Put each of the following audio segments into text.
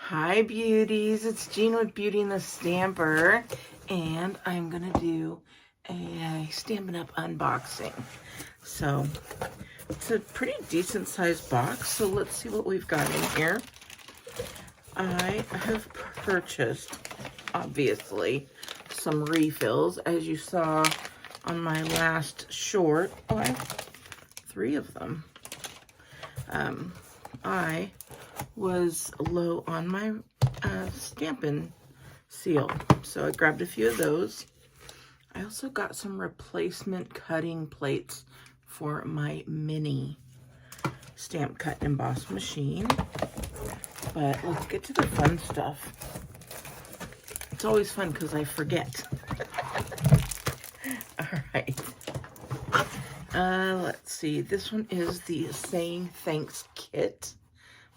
Hi beauties, it's Jean with Beauty and the Stamper, and I'm gonna do a Stampin' Up unboxing. So it's a pretty decent sized box, so let's see what we've got in here. I have purchased, obviously, some refills, as you saw on my last short. Oh, I have 3 of them. I was low on my Stampin' seal, so I grabbed a few of those. I also got some replacement cutting plates for my mini stamp cut and emboss machine. But let's get to the fun stuff. It's always fun because I forget. All right. Let's see. This one is the Saying Thanks kit.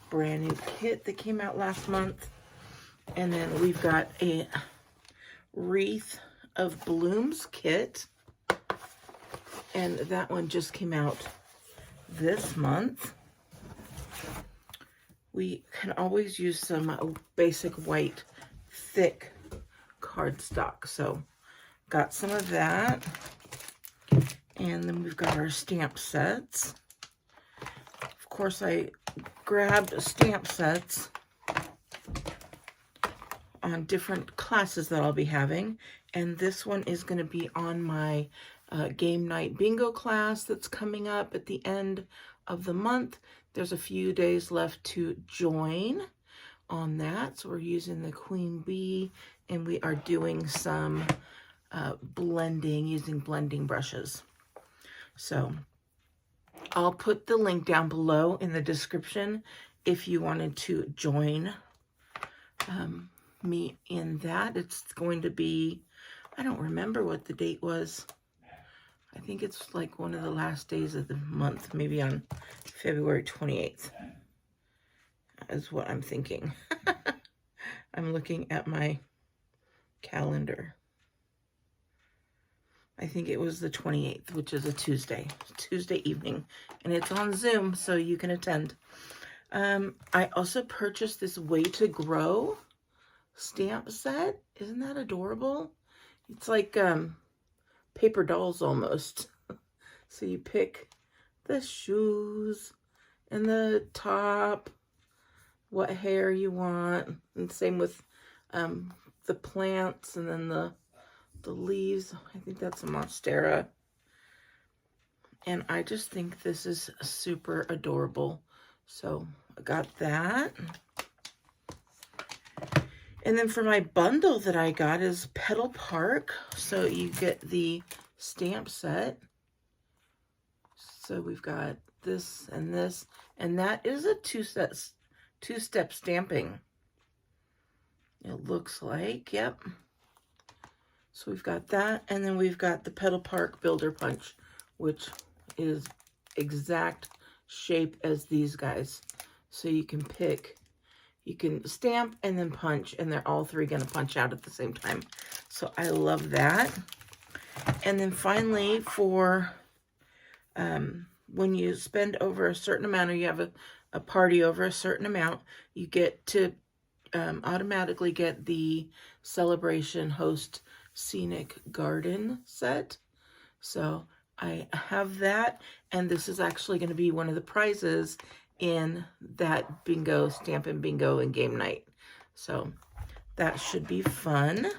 Brand new kit that came out last month. And then we've got a Wreath of Blooms kit. And that one just came out this month. We can always use some basic white thick cardstock. So got some of that. And then we've got our stamp sets. Of course, I grabbed stamp sets on different classes that I'll be having. And this one is going to be on my game night bingo class that's coming up at the end of the month. There's a few days left to join on that. So we're using the Queen Bee, and we are doing some blending, using blending brushes. So I'll put the link down below in the description if you wanted to join me in that. It's going to be, I don't remember what the date was. I think it's like one of the last days of the month, maybe on February 28th is what I'm thinking. I'm looking at my calendar. I think it was the 28th, which is a Tuesday evening, and it's on Zoom, so you can attend. I also purchased this Way to Grow stamp set. Isn't that adorable? It's like paper dolls almost. So you pick the shoes and the top, what hair you want, and same with the plants, and then the leaves. I think that's a monstera. And I just think this is super adorable. So I got that. And then for my bundle that I got is Petal Park. So you get the stamp set. So we've got this, and that is a two-step stamping. It looks like, yep. So we've got that, and then we've got the Petal Park Builder Punch, which is exact shape as these guys. So you can pick, you can stamp and then punch, and they're all 3 going to punch out at the same time. So I love that. And then finally, for when you spend over a certain amount, or you have a party over a certain amount, you get to automatically get the Celebration Host Scenic Garden set. So I have that, and this is actually going to be one of the prizes in that bingo, Stampin' Bingo and game night. So that should be fun.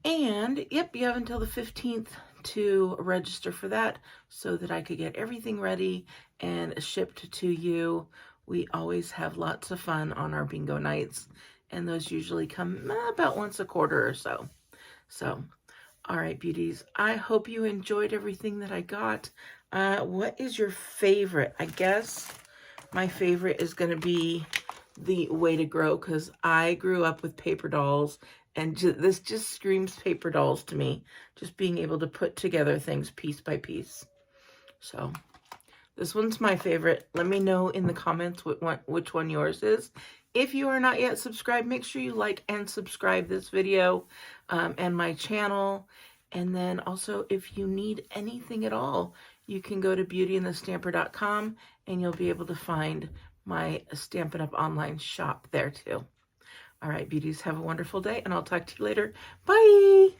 And yep, you have until the 15th to register for that so that I could get everything ready and shipped to you. We always have lots of fun on our bingo nights, and those usually come about once a quarter or so. So, all right, beauties, I hope you enjoyed everything that I got. What is your favorite? I guess my favorite is going to be the Way to Grow, because I grew up with paper dolls, and this just screams paper dolls to me, just being able to put together things piece by piece. So this one's my favorite. Let me know in the comments which one yours is. If you are not yet subscribed, make sure you like and subscribe this video and my channel. And then also, if you need anything at all, you can go to beautyandthestamper.com, and you'll be able to find my Stampin' Up! Online shop there too. All right, beauties, have a wonderful day, and I'll talk to you later. Bye!